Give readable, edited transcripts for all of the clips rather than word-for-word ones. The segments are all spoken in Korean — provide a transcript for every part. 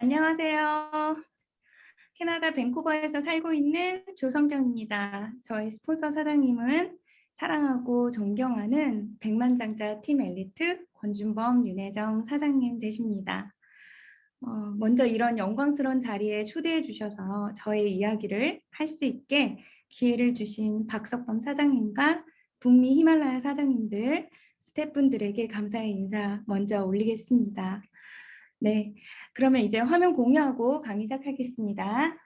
안녕하세요. 캐나다 밴쿠버에서 살고 있는 조성경입니다. 저희 스폰서 사장님은 사랑하고 존경하는 백만장자 팀 엘리트 권준범 윤혜정 사장님 되십니다. 먼저 이런 영광스러운 자리에 초대해 주셔서 저의 이야기를 할 수 있게 기회를 주신 박석범 사장님과 북미 히말라야 사장님들, 스태프분들에게 감사의 인사 먼저 올리겠습니다. 네, 그러면 이제 화면 공유하고 강의 시작하겠습니다.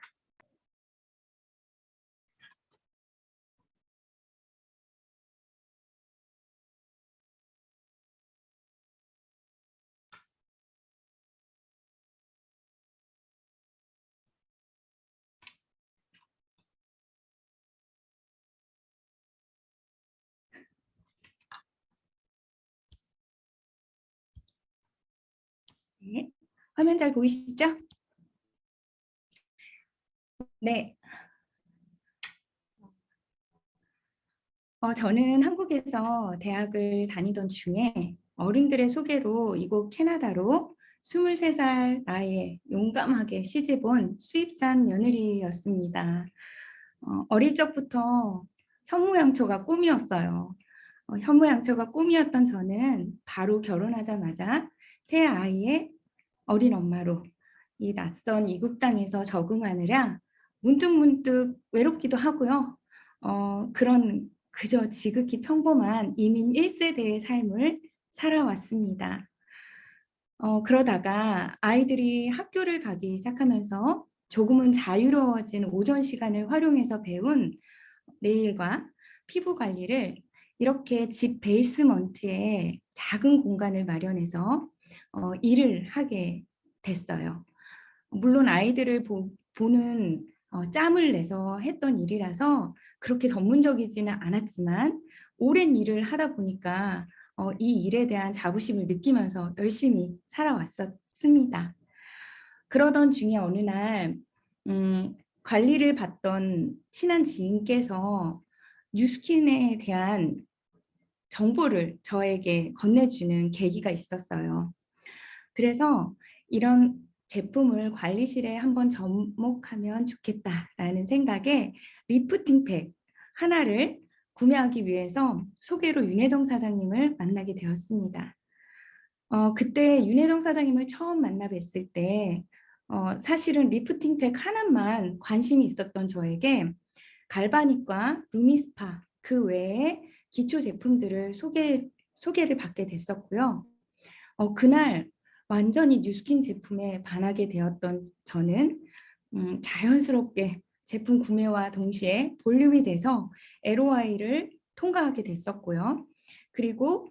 네, 화면 잘 보이시죠? 네, 저는 한국에서 대학을 다니던 중에 어른들의 소개로 이곳 캐나다로 23살 나이에 용감하게 시집온 수입산 며느리였습니다. 어릴 적부터 현모양처가 꿈이었어요. 현모양처가 꿈이었던 저는 바로 결혼하자마자 새 아이의 어린 엄마로 이 낯선 이국 땅에서 적응하느라 문득문득 외롭기도 하고요. 그런 그저 지극히 평범한 이민 1세대의 삶을 살아왔습니다. 그러다가 아이들이 학교를 가기 시작하면서 조금은 자유로워진 오전 시간을 활용해서 배운 네일과 피부 관리를 이렇게 집 베이스먼트에 작은 공간을 마련해서 일을 하게 됐어요. 물론 아이들을 보는 짬을 내서 했던 일이라서 그렇게 전문적이지는 않았지만 오랜 일을 하다 보니까 이 일에 대한 자부심을 느끼면서 열심히 살아왔었습니다. 그러던 중에 어느 날 관리를 받던 친한 지인께서 뉴스킨에 대한 정보를 저에게 건네주는 계기가 있었어요. 그래서 이런 제품을 관리실에 한번 접목하면 좋겠다라는 생각에 리프팅팩 하나를 구매하기 위해서 소개로 윤혜정 사장님을 만나게 되었습니다. 그때 윤혜정 사장님을 처음 만나 뵀을 때 사실은 리프팅팩 하나만 관심이 있었던 저에게 갈바닉과 루미스파 그 외에 기초 제품들을 소개를 받게 됐었고요. 그날 완전히 뉴스킨 제품에 반하게 되었던 저는 자연스럽게 제품 구매와 동시에 볼륨이 돼서 LOI를 통과하게 됐었고요. 그리고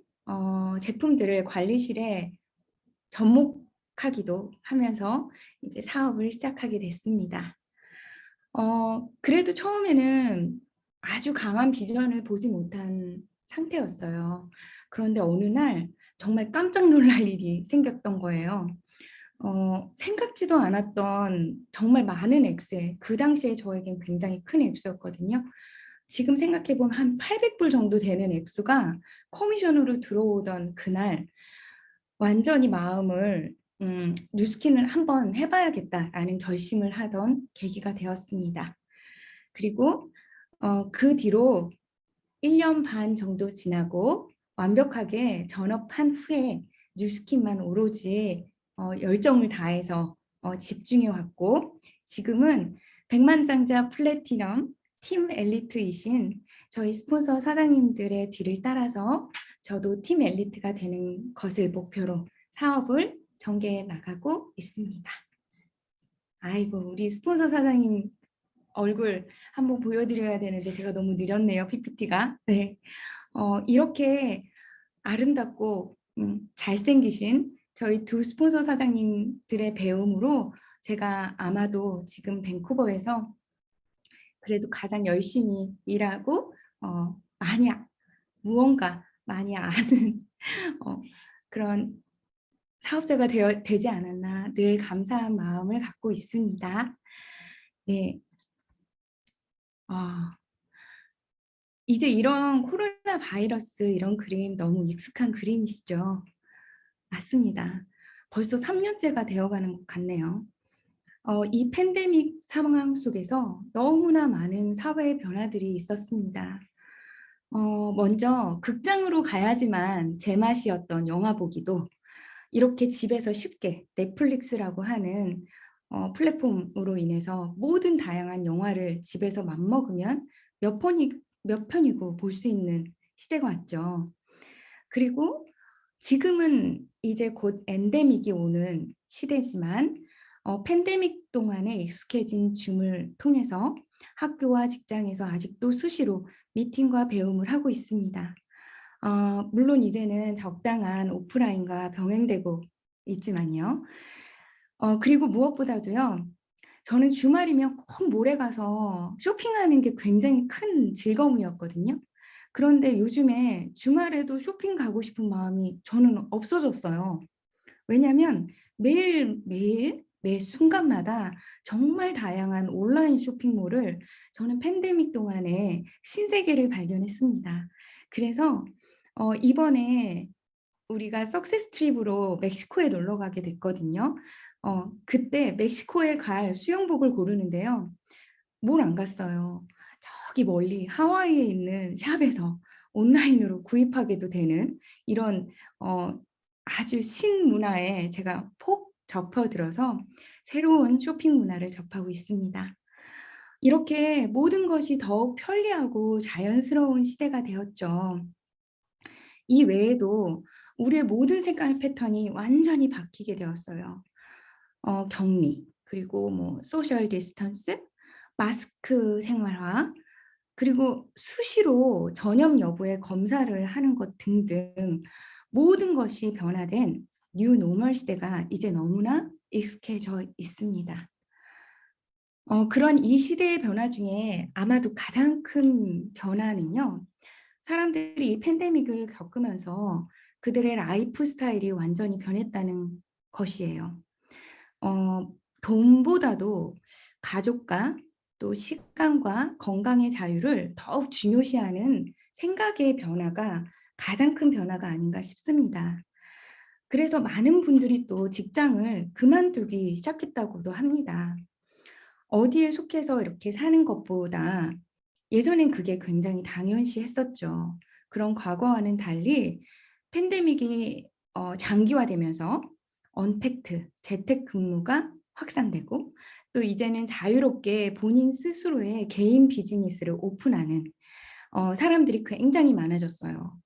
제품들을 관리실에 접목하기도 하면서 이제 사업을 시작하게 됐습니다. 그래도 처음에는 아주 강한 비전을 보지 못한 상태였어요. 그런데 어느 날 정말 깜짝 놀랄 일이 생겼던 거예요. 생각지도 않았던 정말 많은 액수에 그 당시에 저에겐 굉장히 큰 액수였거든요. 지금 생각해보면 한 800불 정도 되는 액수가 커미션으로 들어오던 그날 완전히 마음을 뉴스킨을 한번 해봐야겠다라는 결심을 하던 계기가 되었습니다. 그리고 그 뒤로 1년 반 정도 지나고 완벽하게 전업한 후에 뉴스킨만 오로지 열정을 다해서 집중해 왔고 지금은 백만장자 플래티넘 팀 엘리트이신 저희 스폰서 사장님들의 뒤를 따라서 저도 팀 엘리트가 되는 것을 목표로 사업을 전개해 나가고 있습니다. 아이고 우리 스폰서 사장님 얼굴 한번 보여드려야 되는데 제가 너무 느렸네요. PPT가. 네. 이렇게 아름답고 잘생기신 저희 두 스폰서 사장님들의 배움으로 제가 아마도 지금 밴쿠버에서 그래도 가장 열심히 일하고 무언가 많이 아는 그런 사업자가 되지 않았나 늘 감사한 마음을 갖고 있습니다. 네. 이제 이런 코로나 바이러스 이런 그림 너무 익숙한 그림이시죠? 맞습니다. 벌써 3년째가 되어가는 것 같네요. 이 팬데믹 상황 속에서 너무나 많은 사회 변화들이 있었습니다. 먼저 극장으로 가야지만 제맛이었던 영화 보기도 이렇게 집에서 쉽게 넷플릭스라고 하는 플랫폼으로 인해서 모든 다양한 영화를 집에서 맘먹으면 몇 편이고 볼 수 있는 시대가 왔죠. 그리고 지금은 이제 곧 엔데믹이 오는 시대지만 팬데믹 동안에 익숙해진 줌을 통해서 학교와 직장에서 아직도 수시로 미팅과 배움을 하고 있습니다. 물론 이제는 적당한 오프라인과 병행되고 있지만요. 그리고 무엇보다도요. 저는 주말이면 꼭 몰에 가서 쇼핑하는 게 굉장히 큰 즐거움이었거든요. 그런데 요즘에 주말에도 쇼핑 가고 싶은 마음이 저는 없어졌어요. 왜냐하면 매일매일 매 순간마다 정말 다양한 온라인 쇼핑몰을 저는 팬데믹 동안에 신세계를 발견했습니다. 그래서 이번에 우리가 석세스 트립으로 멕시코에 놀러 가게 됐거든요. 그때 멕시코에 갈 수영복을 고르는데요. 뭘 안 갔어요. 저기 멀리 하와이에 있는 샵에서 온라인으로 구입하게도 되는 이런 어 아주 신문화에 제가 폭 접어들어서 새로운 쇼핑 문화를 접하고 있습니다. 이렇게 모든 것이 더욱 편리하고 자연스러운 시대가 되었죠. 이 외에도 우리의 모든 생활 패턴이 완전히 바뀌게 되었어요. 격리, 그리고 뭐 소셜 디스턴스, 마스크 생활화, 그리고 수시로 전염 여부의 검사를 하는 것 등등 모든 것이 변화된 뉴 노멀 시대가 이제 너무나 익숙해져 있습니다. 그런 이 시대의 변화 중에 아마도 가장 큰 변화는요. 사람들이 이 팬데믹을 겪으면서 그들의 라이프 스타일이 완전히 변했다는 것이에요. 돈보다도 가족과 또 시간과 건강의 자유를 더욱 중요시하는 생각의 변화가 가장 큰 변화가 아닌가 싶습니다. 그래서 많은 분들이 또 직장을 그만두기 시작했다고도 합니다. 어디에 속해서 이렇게 사는 것보다 예전엔 그게 굉장히 당연시했었죠. 그런 과거와는 달리 팬데믹이 장기화되면서 언택트, 재택근무가 확산되고 또 이제는 자유롭게 본인 스스로의 개인 비즈니스를 오픈하는 사람들이 굉장히 많아졌어요.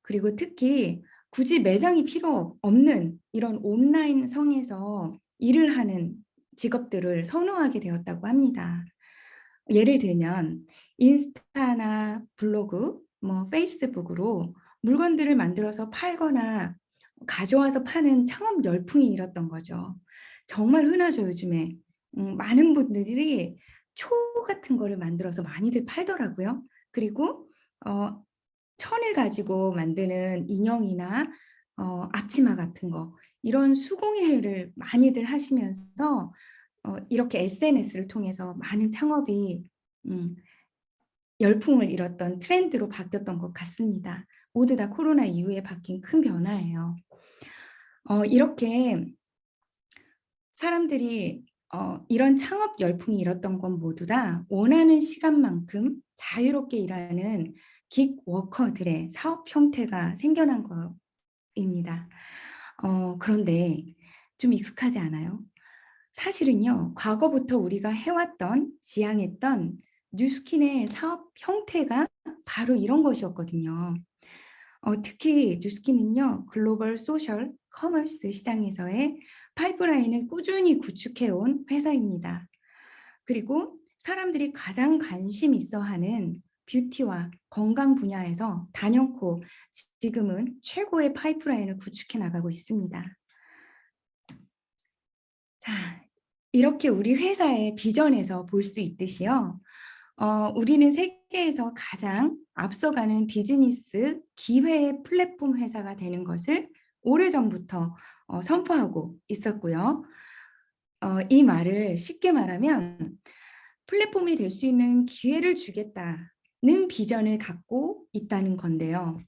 그리고 특히 굳이 매장이 필요 없는 이런 온라인 성에서 일을 하는 직업들을 선호하게 되었다고 합니다. 예를 들면 인스타나 블로그, 뭐 페이스북으로 물건들을 만들어서 팔거나 가져와서 파는 창업 열풍이 일었던 거죠. 정말 흔하죠, 요즘에. 많은 분들이 초 같은 거를 만들어서 많이들 팔더라고요. 그리고 어 천을 가지고 만드는 인형이나 앞치마 같은 거 이런 수공예를 많이들 하시면서 이렇게 SNS를 통해서 많은 창업이 음 열풍을 일었던 트렌드로 바뀌었던 것 같습니다. 모두 다 코로나 이후에 바뀐 큰 변화예요. 이렇게 사람들이 이런 창업 열풍이 일었던 건 모두 다 원하는 시간만큼 자유롭게 일하는 긱 워커들의 사업 형태가 생겨난 거입니다. 그런데 좀 익숙하지 않아요? 사실은요. 과거부터 우리가 해왔던 지향했던 뉴스킨의 사업 형태가 바로 이런 것이었거든요. 특히 뉴스킨은요. 글로벌 소셜 커머스 시장에서의 파이프라인을 꾸준히 구축해 온 회사입니다. 그리고 사람들이 가장 관심 있어 하는 뷰티와 건강 분야에서 단연코 지금은 최고의 파이프라인을 구축해 나가고 있습니다. 자, 이렇게 우리 회사의 비전에서 볼 수 있듯이요. 우리는 세계에서 가장 앞서가는 비즈니스 기회 플랫폼 회사가 되는 것을 오래전부터 선포하고 있었고요. 이 말을 쉽게 말하면 플랫폼이 될 수 있는 기회를 주겠다는 비전을 갖고 있다는 건데요.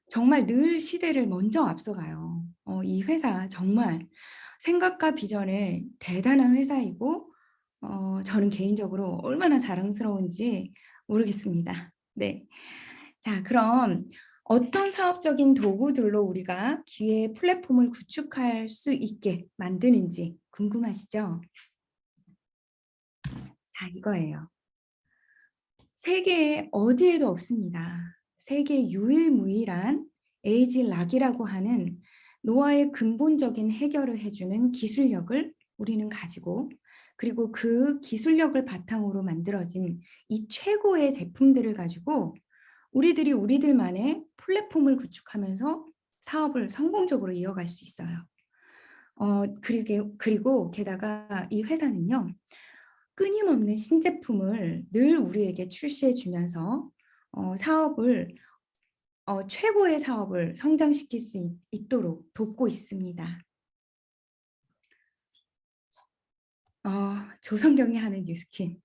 정말 늘 시대를 먼저 앞서가요. 이 회사 정말 생각과 비전의 대단한 회사이고 저는 개인적으로 얼마나 자랑스러운지 모르겠습니다. 네. 자, 그럼 어떤 사업적인 도구들로 우리가 기회의 플랫폼을 구축할 수 있게 만드는지 궁금하시죠? 자, 이거예요. 세계에 어디에도 없습니다. 세계 유일무이한 에이지락이라고 하는 노화의 근본적인 해결을 해주는 기술력을 우리는 가지고, 그리고 그 기술력을 바탕으로 만들어진 이 최고의 제품들을 가지고 우리들이 우리들만의 플랫폼을 구축하면서 사업을 성공적으로 이어갈 수 있어요. 그리고 게다가 이 회사는요, 끊임없는 신제품을 늘 우리에게 출시해 주면서 사업을 최고의 사업을 성장시킬 수 있도록 돕고 있습니다. 조성경이 하는 뉴스킨.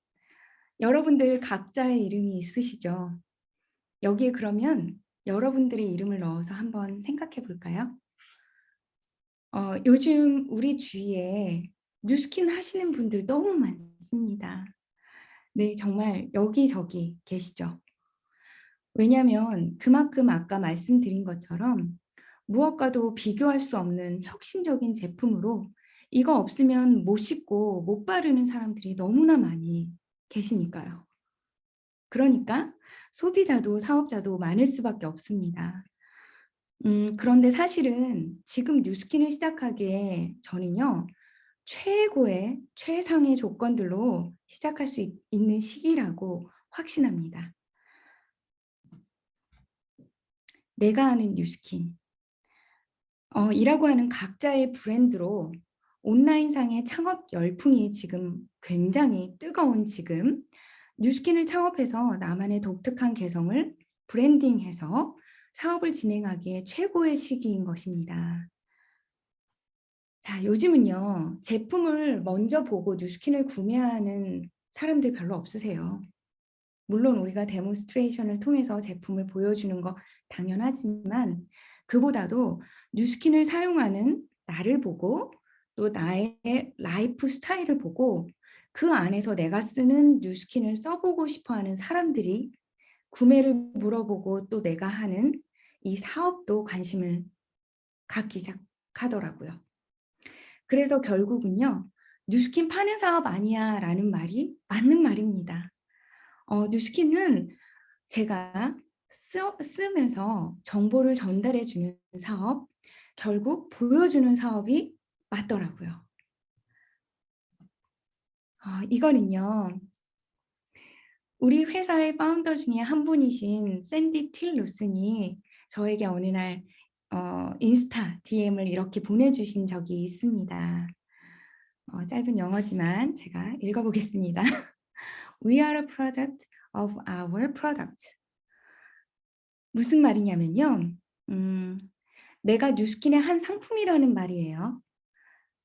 여러분들 각자의 이름이 있으시죠? 여기에 그러면 여러분들의 이름을 넣어서 한번 생각해 볼까요? 요즘 우리 주위에 뉴스킨 하시는 분들 너무 많습니다. 네, 정말 여기저기 계시죠. 왜냐하면 그만큼 아까 말씀드린 것처럼 무엇과도 비교할 수 없는 혁신적인 제품으로 이거 없으면 못 씻고 못 바르는 사람들이 너무나 많이 계시니까요. 그러니까 소비자도 사업자도 많을 수밖에 없습니다. 그런데 사실은 지금 뉴스킨을 시작하기에 저는요, 최고의 최상의 조건들로 시작할 수 있는 시기라고 확신합니다. 내가 아는 뉴스킨. 이라고 하는 각자의 브랜드로 온라인상의 창업 열풍이 지금 굉장히 뜨거운 지금 뉴스킨을 창업해서 나만의 독특한 개성을 브랜딩해서 사업을 진행하기에 최고의 시기인 것입니다. 자, 요즘은요, 제품을 먼저 보고 뉴스킨을 구매하는 사람들 별로 없으세요. 물론 우리가 데몬스트레이션을 통해서 제품을 보여주는 거 당연하지만 그보다도 뉴스킨을 사용하는 나를 보고 또 나의 라이프 스타일을 보고 그 안에서 내가 쓰는 뉴스킨을 써보고 싶어하는 사람들이 구매를 물어보고 또 내가 하는 이 사업도 관심을 갖기 시작하더라고요. 그래서 결국은요, 뉴스킨 파는 사업 아니야 라는 말이 맞는 말입니다. 뉴스킨은 제가 쓰면서 정보를 전달해 주는 사업, 결국 보여주는 사업이 맞더라고요. 이거는요, 우리 회사의 파운더 중에 한 분이신 샌디 틸 루슨이 저에게 어느 날 인스타 DM을 이렇게 보내주신 적이 있습니다. 짧은 영어지만 제가 읽어보겠습니다. We are a product of our product. 무슨 말이냐면요. 내가 뉴스킨의 한 상품이라는 말이에요.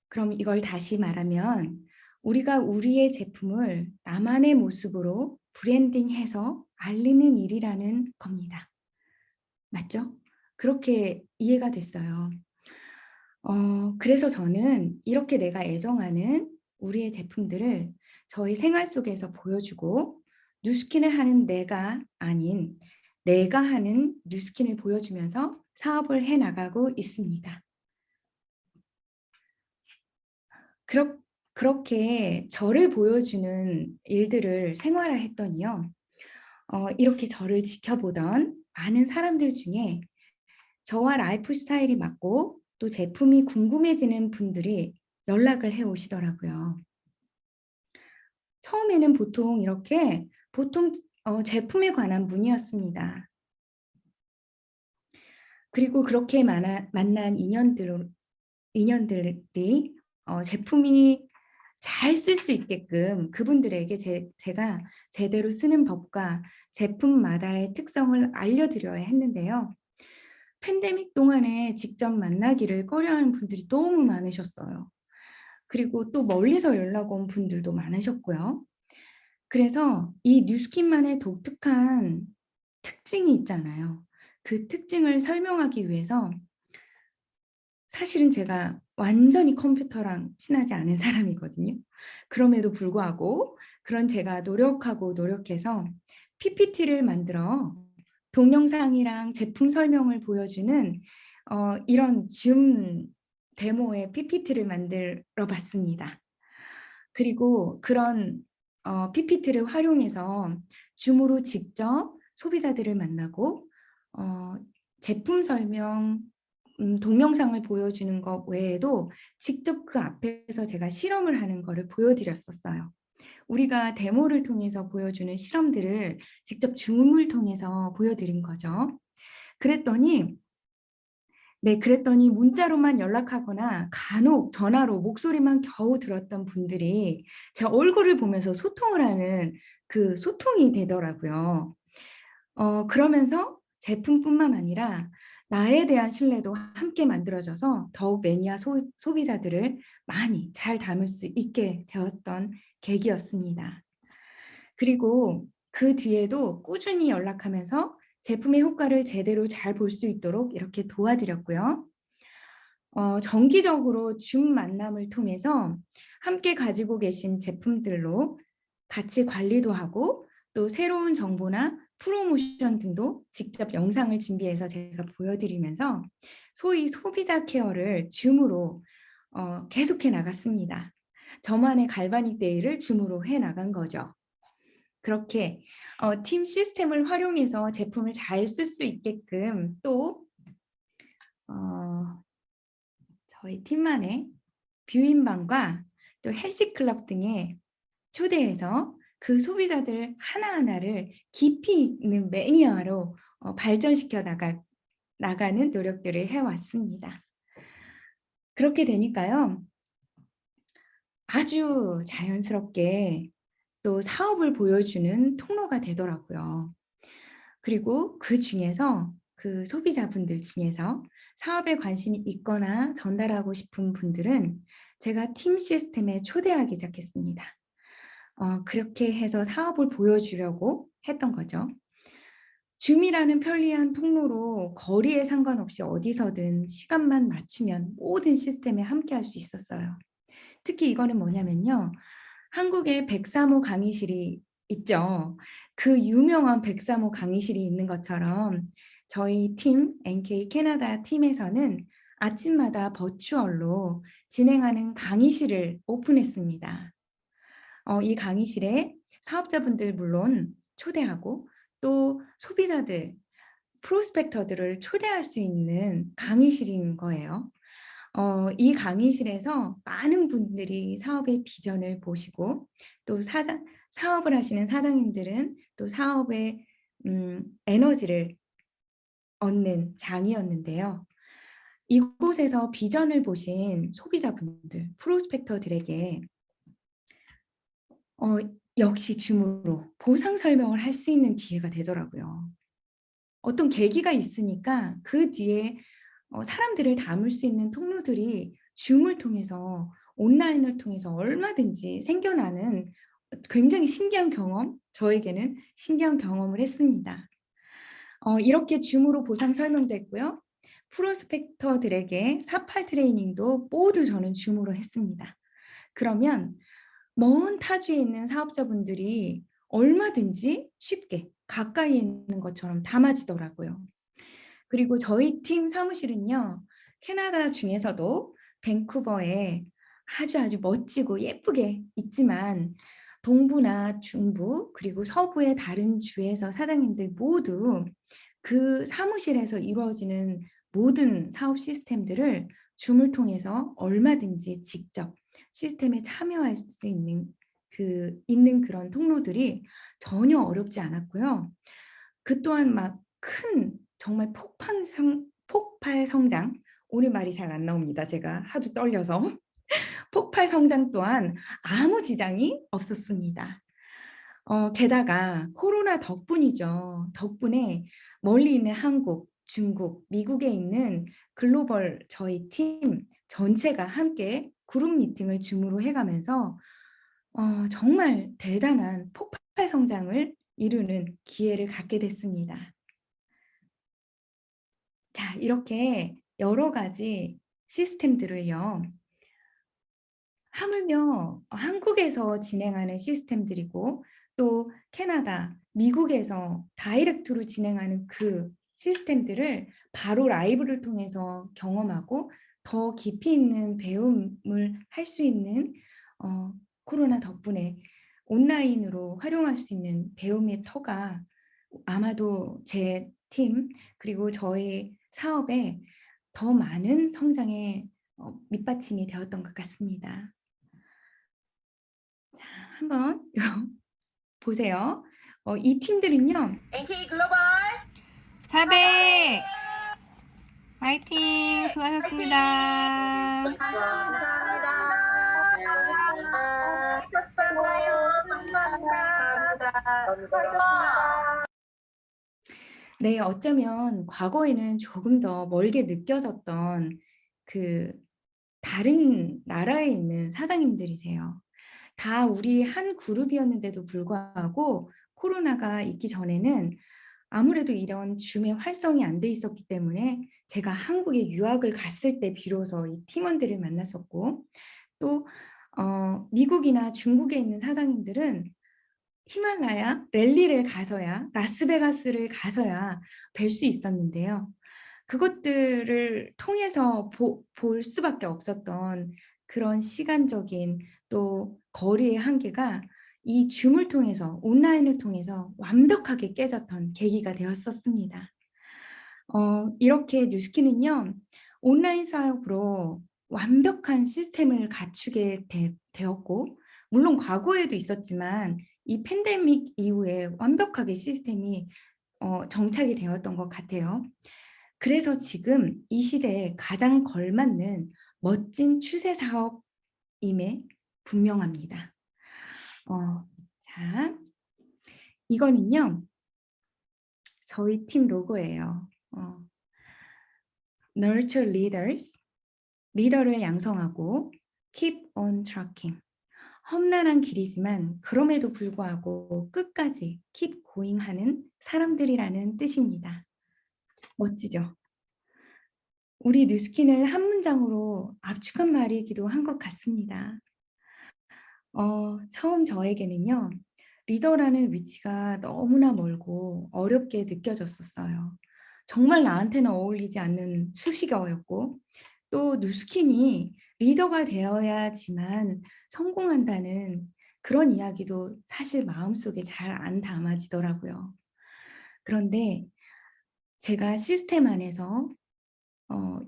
그럼 이걸 다시 말하면 우리가 우리의 제품을 나만의 모습으로 브랜딩해서 알리는 일이라는 겁니다. 맞죠? 그렇게 이해가 됐어요. 그래서 저는 이렇게 내가 애정하는 우리의 제품들을 저희 생활 속에서 보여주고 뉴스킨을 하는 내가 아닌 내가 하는 뉴스킨을 보여주면서 사업을 해나가고 있습니다. 그렇게 저를 보여주는 일들을 생활화했더니요. 이렇게 저를 지켜보던 많은 사람들 중에 저와 라이프 스타일이 맞고 또 제품이 궁금해지는 분들이 연락을 해 오시더라고요. 처음에는 보통 제품에 관한 문의였습니다. 그리고 그렇게 만난 인연들이 제품이 잘 쓸 수 있게끔 그분들에게 제가 제대로 쓰는 법과 제품마다의 특성을 알려드려야 했는데요. 팬데믹 동안에 직접 만나기를 꺼려하는 분들이 너무 많으셨어요. 그리고 또 멀리서 연락 온 분들도 많으셨고요. 그래서 이 뉴스킨만의 독특한 특징이 있잖아요. 그 특징을 설명하기 위해서 사실은 제가 완전히 컴퓨터랑 친하지 않은 사람이거든요. 그럼에도 불구하고 그런 제가 노력하고 노력해서 PPT를 만들어 동영상이랑 제품 설명을 보여주는 이런 줌 데모의 PPT를 만들어 봤습니다. 그리고 그런 PPT를 활용해서 줌으로 직접 소비자들을 만나고 어 제품 설명 동영상을 보여주는 것 외에도 직접 그 앞에서 제가 실험을 하는 거를 보여드렸었어요. 우리가 데모를 통해서 보여주는 실험들을 직접 줌을 통해서 보여드린 거죠. 그랬더니 그랬더니 문자로만 연락하거나 간혹 전화로 목소리만 겨우 들었던 분들이 제 얼굴을 보면서 소통을 하는 그 소통이 되더라고요. 그러면서 제품뿐만 아니라 나에 대한 신뢰도 함께 만들어져서 더욱 매니아 소비자들을 많이 잘 담을 수 있게 되었던 계기였습니다. 그리고 그 뒤에도 꾸준히 연락하면서 제품의 효과를 제대로 잘 볼 수 있도록 이렇게 도와드렸고요. 정기적으로 줌 만남을 통해서 함께 가지고 계신 제품들로 같이 관리도 하고 또 새로운 정보나 프로모션 등도 직접 영상을 준비해서 제가 보여드리면서 소위 소비자 케어를 줌으로 계속해 나갔습니다. 저만의 갈바닉 데이를 줌으로 해 나간 거죠. 그렇게 팀 시스템을 활용해서 제품을 잘 쓸 수 있게끔 또 어, 저희 팀만의 뷰인방과 또 헬스클럽 등에 초대해서 그 소비자들 하나하나를 깊이 있는 매니아로 발전시켜 나가는 노력들을 해왔습니다. 그렇게 되니까요. 아주 자연스럽게 또 사업을 보여주는 통로가 되더라고요. 그리고 그 중에서 그 소비자분들 중에서 사업에 관심이 있거나 전달하고 싶은 분들은 제가 팀 시스템에 초대하기 시작했습니다. 그렇게 해서 사업을 보여주려고 했던 거죠. 줌이라는 편리한 통로로 거리에 상관없이 어디서든 시간만 맞추면 모든 시스템에 함께할 수 있었어요. 특히 이거는 뭐냐면요. 한국에 103호 강의실이 있죠. 그 유명한 103호 강의실이 있는 것처럼 저희 팀, NK 캐나다 팀에서는 아침마다 버추얼로 진행하는 강의실을 오픈했습니다. 이 강의실에 사업자분들 물론 초대하고 또 소비자들, 프로스펙터들을 초대할 수 있는 강의실인 거예요. 이 강의실에서 많은 분들이 사업의 비전을 보시고 또 사업을 하시는 사장님들은 또 사업의 에너지를 얻는 장이었는데요. 이곳에서 비전을 보신 소비자분들, 프로스펙터들에게 어 역시 줌으로 보상 설명을 할 수 있는 기회가 되더라고요. 어떤 계기가 있으니까 그 뒤에 사람들을 담을 수 있는 통로들이 줌을 통해서 온라인을 통해서 얼마든지 생겨나는 굉장히 신기한 경험, 저에게는 신기한 경험을 했습니다. 이렇게 줌으로 보상 설명도 했고요. 프로스펙터들에게 사팔 트레이닝도 모두 저는 줌으로 했습니다. 그러면 먼 타주에 있는 사업자분들이 얼마든지 쉽게 가까이에 있는 것처럼 담아지더라고요. 그리고 저희 팀 사무실은요. 캐나다 중에서도 밴쿠버에 아주 멋지고 예쁘게 있지만 동부나 중부 그리고 서부의 다른 주에서 사장님들 모두 그 사무실에서 이루어지는 모든 사업 시스템들을 줌을 통해서 얼마든지 직접 시스템에 참여할 수 있는 그런 통로들이 전혀 어렵지 않았고요. 그 또한 막 큰 정말 폭발 성장, 오늘 말이 잘 안 나옵니다. 제가 하도 떨려서. 폭발 성장 또한 아무 지장이 없었습니다. 게다가 코로나 덕분이죠. 덕분에 멀리 있는 한국, 중국, 미국에 있는 글로벌 저희 팀 전체가 함께 그룹 미팅을 줌으로 해가면서 정말 대단한 폭발 성장을 이루는 기회를 갖게 됐습니다. 자, 이렇게 여러 가지 시스템들을요. 하물며 한국에서 진행하는 시스템들이고 또 캐나다, 미국에서 다이렉트로 진행하는 그 시스템들을 바로 라이브를 통해서 경험하고 더 깊이 있는 배움을 할 수 있는 코로나 덕분에 온라인으로 활용할 수 있는 배움의 터가 아마도 제 팀 그리고 저희 사업에 더 많은 성장의 밑받침이 되었던 것 같습니다. 자, 한번 보세요. 이 팀들은요. NK 글로벌 400 화이팅 수고하셨습니다. 감사합니다. 감사합니다. 네, 어쩌면 과거에는 조금 더 멀게 느껴졌던 그 다른 나라에 있는 사장님들이세요. 다 우리 한 그룹이었는데도 불구하고 코로나가 있기 전에는 아무래도 이런 줌의 활성이 안 돼 있었기 때문에 제가 한국에 유학을 갔을 때 비로소 이 팀원들을 만났었고 또 미국이나 중국에 있는 사장님들은 히말라야 랠리를 가서야 라스베가스를 가서야 뵐 수 있었는데요. 그것들을 통해서 볼 수밖에 없었던 그런 시간적인 또 거리의 한계가 이 줌을 통해서 온라인을 통해서 완벽하게 깨졌던 계기가 되었었습니다. 이렇게 뉴스키는요. 온라인 사업으로 완벽한 시스템을 갖추게 되었고 물론 과거에도 있었지만 이 팬데믹 이후에 완벽하게 시스템이 정착이 되었던 것 같아요. 그래서 지금 이 시대에 가장 걸맞는 멋진 추세 사업임에 분명합니다. 자, 이거는요. 저희 팀 로고예요. Nurture Leaders, 리더를 양성하고 Keep on Trucking. 험난한 길이지만 그럼에도 불구하고 끝까지 keep going 하는 사람들이라는 뜻입니다. 멋지죠? 우리 뉴스킨을 한 문장으로 압축한 말이기도 한 것 같습니다. 처음 저에게는요. 리더라는 위치가 너무나 멀고 어렵게 느껴졌었어요. 정말 나한테는 어울리지 않는 수식어였고 또 뉴스킨이 리더가 되어야지만 성공한다는 그런 이야기도 사실 마음속에 잘 안 담아지더라고요. 그런데 제가 시스템 안에서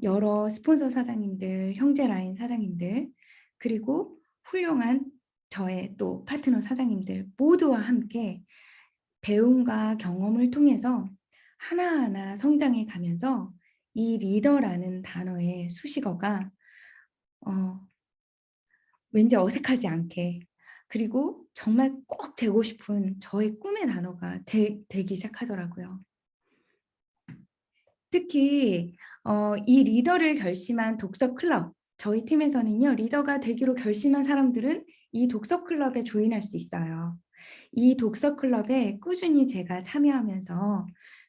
여러 스폰서 사장님들, 형제 라인 사장님들 그리고 훌륭한 저의 또 파트너 사장님들 모두와 함께 배움과 경험을 통해서 하나하나 성장해 가면서 이 리더라는 단어의 수식어가 왠지 어색하지 않게 그리고 정말 꼭 되고 싶은 저의 꿈의 단어가 되기 시작하더라고요. 특히 이 리더를 결심한 독서 클럽 저희 팀에서는요. 리더가 되기로 결심한 사람들은 이 독서 클럽에 조인할 수 있어요. 이 독서 클럽에 꾸준히 제가 참여하면서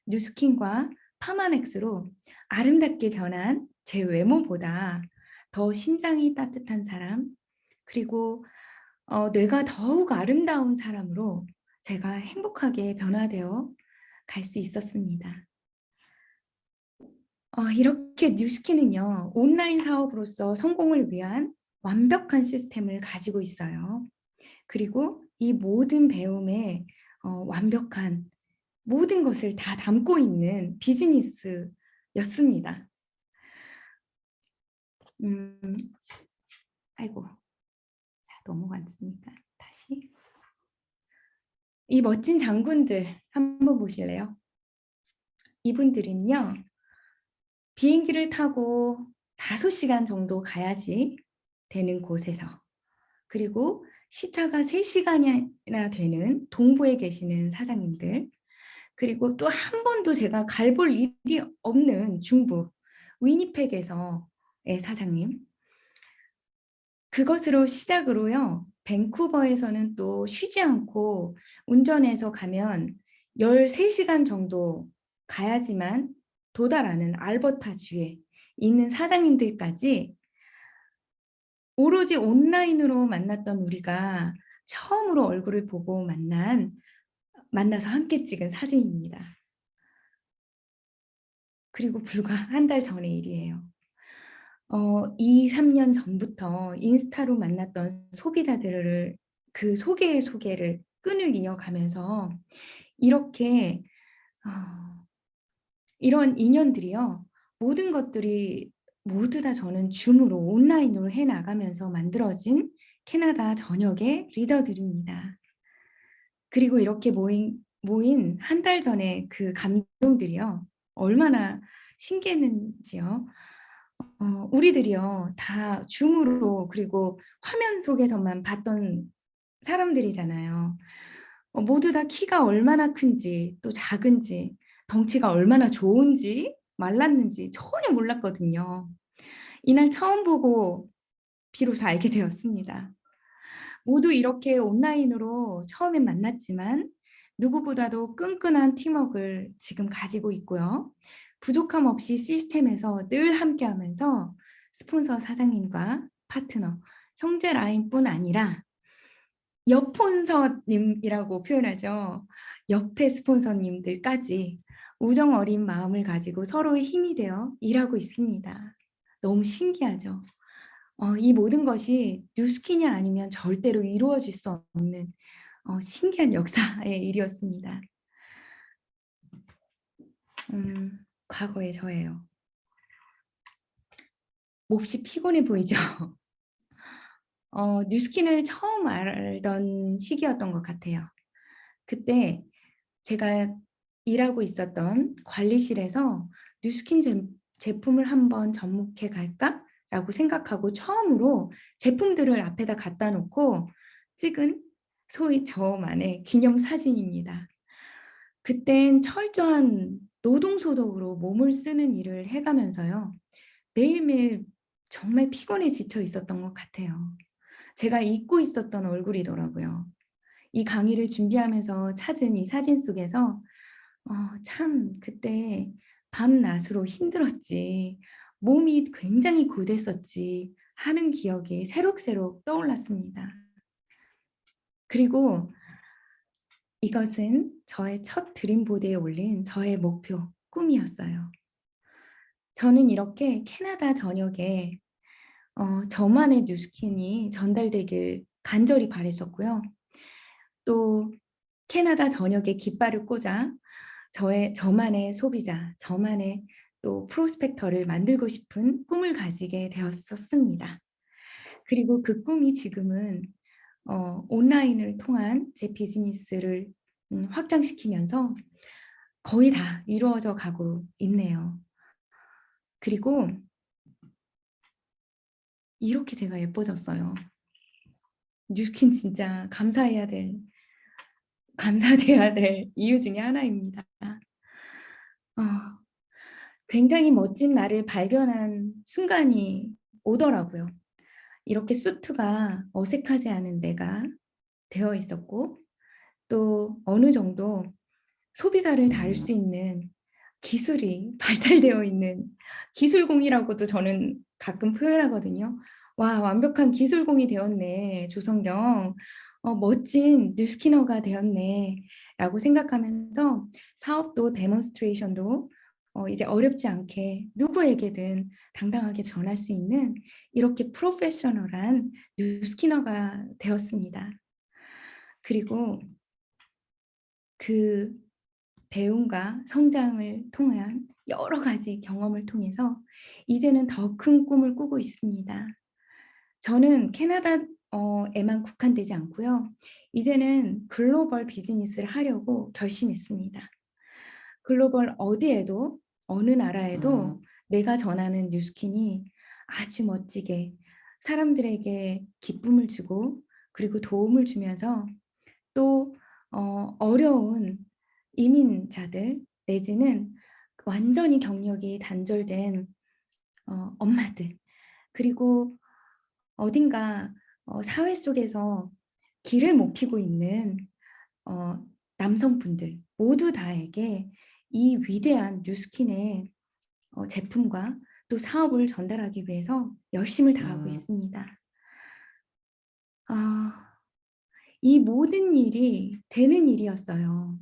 뉴스킨과 파마넥스로 아름답게 변한 제 외모보다 더 심장이 따뜻한 사람 그리고 뇌가 더욱 아름다운 사람으로 제가 행복하게 변화되어 갈 수 있었습니다. 이렇게 뉴스키는요. 온라인 사업으로서 성공을 위한 완벽한 시스템을 가지고 있어요. 그리고 이 모든 배움에 완벽한 모든 것을 다 담고 있는 비즈니스였습니다. 아이고, 자, 너무 많습니다. 다시. 이 멋진 장군들 한번 보실래요? 이분들은요. 비행기를 타고 5시간 정도 가야지 되는 곳에서 그리고 시차가 3시간이나 되는 동부에 계시는 사장님들 그리고 또 한 번도 제가 갈볼 일이 없는 중부 위니펙에서의 사장님 그것으로 시작으로요. 밴쿠버에서는 또 쉬지 않고 운전해서 가면 13시간 정도 가야지만 도달하는 알버타주에 있는 사장님들까지 오로지 온라인으로 만났던 우리가 처음으로 얼굴을 보고 만나서 함께 찍은 사진입니다. 그리고 불과 한 달 전의 일이에요. 2-3년 전부터 인스타로 만났던 소비자들을 그 소개의 소개를 끈을 이어가면서 이렇게 어 이런 인연들이요. 모든 것들이 모두 다 저는 줌으로 온라인으로 해 나가면서 만들어진 캐나다 전역의 리더들입니다. 그리고 이렇게 모인 한 달 전에 그 감동들이요. 얼마나 신기했는지요. 우리들이요. 다 줌으로 그리고 화면 속에서만 봤던 사람들이잖아요. 모두 다 키가 얼마나 큰지 또 작은지 덩치가 얼마나 좋은지 말랐는지 전혀 몰랐거든요. 이날 처음 보고 비로소 알게 되었습니다. 모두 이렇게 온라인으로 처음엔 만났지만 누구보다도 끈끈한 팀워크를 지금 가지고 있고요. 부족함 없이 시스템에서 늘 함께하면서 스폰서 사장님과 파트너, 형제 라인뿐 아니라 옆폰서님이라고 표현하죠. 옆에 스폰서님들까지 우정 어린 마음을 가지고 서로의 힘이 되어 일하고 있습니다. 너무 신기하죠. 이 모든 것이 뉴스킨이 아니면 절대로 이루어질 수 없는 신기한 역사의 일이었습니다. 과거의 저예요. 몹시 피곤해 보이죠? 뉴스킨을 처음 알던 시기였던 것 같아요. 그때 제가 일하고 있었던 관리실에서 '뉴스킨 제품을 한번 접목해 갈까?'라고 생각하고 처음으로 제품들을 앞에다 갖다 놓고 찍은 소위 저만의 기념사진입니다. 그땐 철저한 노동소득으로 몸을 쓰는 일을 해 가면서요. 매일매일 정말 피곤에 지쳐 있었던 것 같아요. 제가 잊고 있었던 얼굴이더라고요. 이 강의를 준비하면서 찾은 이 사진 속에서 '참 그때 밤낮으로 힘들었지. 몸이 굉장히 고됐었지.' 하는 기억이 새록새록 떠올랐습니다. 그리고 이것은 저의 첫 드림보드에 올린 저의 목표, 꿈이었어요. 저는 이렇게 캐나다 전역에 저만의 뉴스킨이 전달되길 간절히 바랐었고요. 또 캐나다 전역에 깃발을 꽂아 저만의 소비자, 저만의 또 프로스펙터를 만들고 싶은 꿈을 가지게 되었었습니다. 그리고 그 꿈이 지금은 온라인을 통한 제 비즈니스를 확장시키면서 거의 다 이루어져 가고 있네요. 그리고 이렇게 제가 예뻐졌어요. 뉴스킨 진짜 감사돼야 될 이유 중에 하나입니다. 어 굉장히 멋진 나를 발견한 순간이 오더라고요. 이렇게 수트가 어색하지 않은 내가 되어 있었고 또 어느 정도 소비자를 다룰 수 있는 기술이 발달되어 있는 기술공이라고도 저는 가끔 표현하거든요. '와 완벽한 기술공이 되었네 조성경. 멋진 뉴스키너가 되었네.'라고 생각하면서 사업도 데몬스트레이션도 이제 어렵지 않게 누구에게든 당당하게 전할 수 있는 이렇게 프로페셔널한 뉴스키너가 되었습니다. 그리고 그 배움과 성장을 통한 여러 가지 경험을 통해서 이제는 더 큰 꿈을 꾸고 있습니다. 저는 캐나다 에만 국한되지 않고요. 이제는 글로벌 비즈니스를 하려고 결심했습니다. 글로벌 어디에도 어느 나라에도 내가 전하는 뉴스킨이 아주 멋지게 사람들에게 기쁨을 주고 그리고 도움을 주면서 또 어려운 이민자들 내지는 완전히 경력이 단절된 엄마들 그리고 어딘가 사회 속에서 길을 못 피고 있는 어 남성분들 모두 다에게 이 위대한 뉴스킨의 제품과 또 사업을 전달하기 위해서 열심을 다하고 음. 있습니다. 아, 이 모든 일이 되는 일이었어요.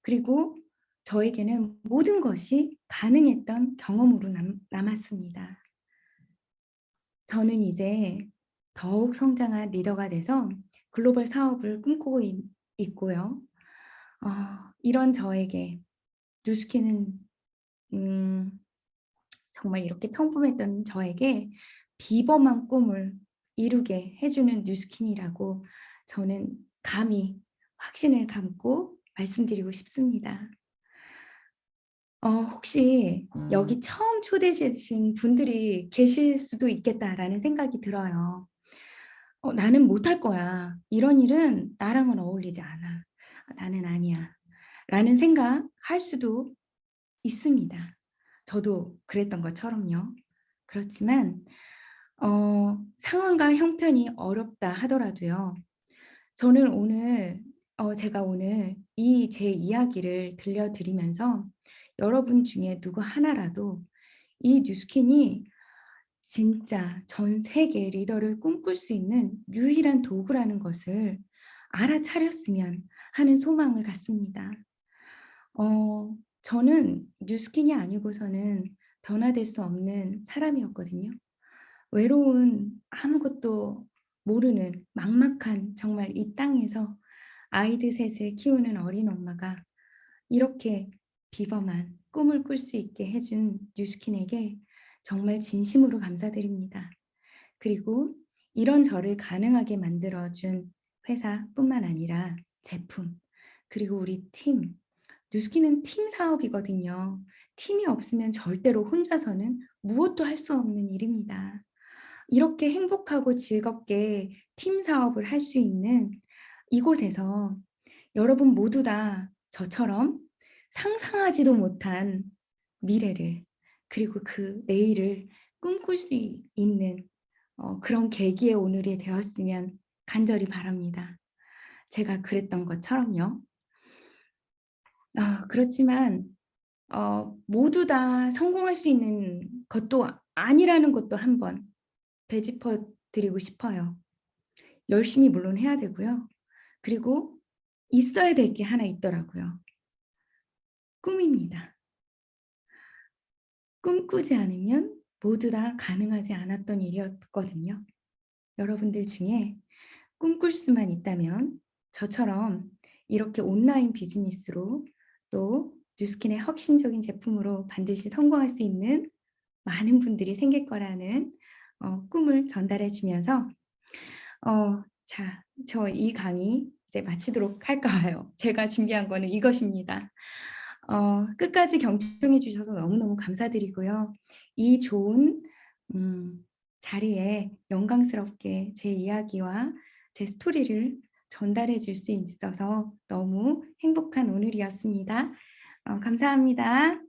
그리고 저에게는 모든 것이 가능했던 경험으로 남았습니다. 저는 이제 더욱 성장한 리더가 돼서 글로벌 사업을 꿈꾸고 있고요. 이런 저에게 뉴스키는 음, 정말 이렇게 평범했던 저에게 비범한 꿈을 이루게 해주는 뉴스킨이라고 저는 감히 확신을 갖고 말씀드리고 싶습니다. 혹시 여기 음. 처음 초대되신 분들이 계실 수도 있겠다라는 생각이 들어요. '나는 못할 거야. 이런 일은 나랑은 어울리지 않아. 나는 아니야.' 라는 생각할 수도 있습니다. 저도 그랬던 것처럼요. 그렇지만 상황과 형편이 어렵다 하더라도요. 저는 오늘 제가 오늘 이 제 이야기를 들려드리면서 여러분 중에 누구 하나라도 이 뉴스킨이 진짜 전 세계 리더를 꿈꿀 수 있는 유일한 도구라는 것을 알아차렸으면 하는 소망을 갖습니다. 저는 뉴스킨이 아니고서는 변화될 수 없는 사람이었거든요. 외로운 아무것도 모르는 막막한 정말 이 땅에서 아이들 셋을 키우는 어린 엄마가 이렇게 비범한 꿈을 꿀 수 있게 해준 뉴스킨에게 정말 진심으로 감사드립니다. 그리고 이런 저를 가능하게 만들어준 회사뿐만 아니라 제품, 그리고 우리 팀, 뉴스킨은 팀 사업이거든요. 팀이 없으면 절대로 혼자서는 무엇도 할 수 없는 일입니다. 이렇게 행복하고 즐겁게 팀 사업을 할 수 있는 이곳에서 여러분 모두 다 저처럼 상상하지도 못한 미래를, 그리고 그 내일을 꿈꿀 수 있는 그런 계기의 오늘이 되었으면 간절히 바랍니다. 제가 그랬던 것처럼요. 그렇지만 모두 다 성공할 수 있는 것도 아니라는 것도 한번 되짚어 드리고 싶어요. 열심히 물론 해야 되고요. 그리고 있어야 될 게 하나 있더라고요. 꿈입니다. 꿈꾸지 않으면 모두 다 가능하지 않았던 일이었거든요. 여러분들 중에 꿈꿀 수만 있다면 저처럼 이렇게 온라인 비즈니스로 또 뉴스킨의 혁신적인 제품으로 반드시 성공할 수 있는 많은 분들이 생길 거라는 꿈을 전달해 주면서 자, 저 이 강의 이제 마치도록 할까요? 제가 준비한 거는 이것입니다. 끝까지 경청해 주셔서 너무너무 감사드리고요. 이 좋은 음 자리에 영광스럽게 제 이야기와 제 스토리를 전달해 줄 수 있어서 너무 행복한 오늘이었습니다. 감사합니다.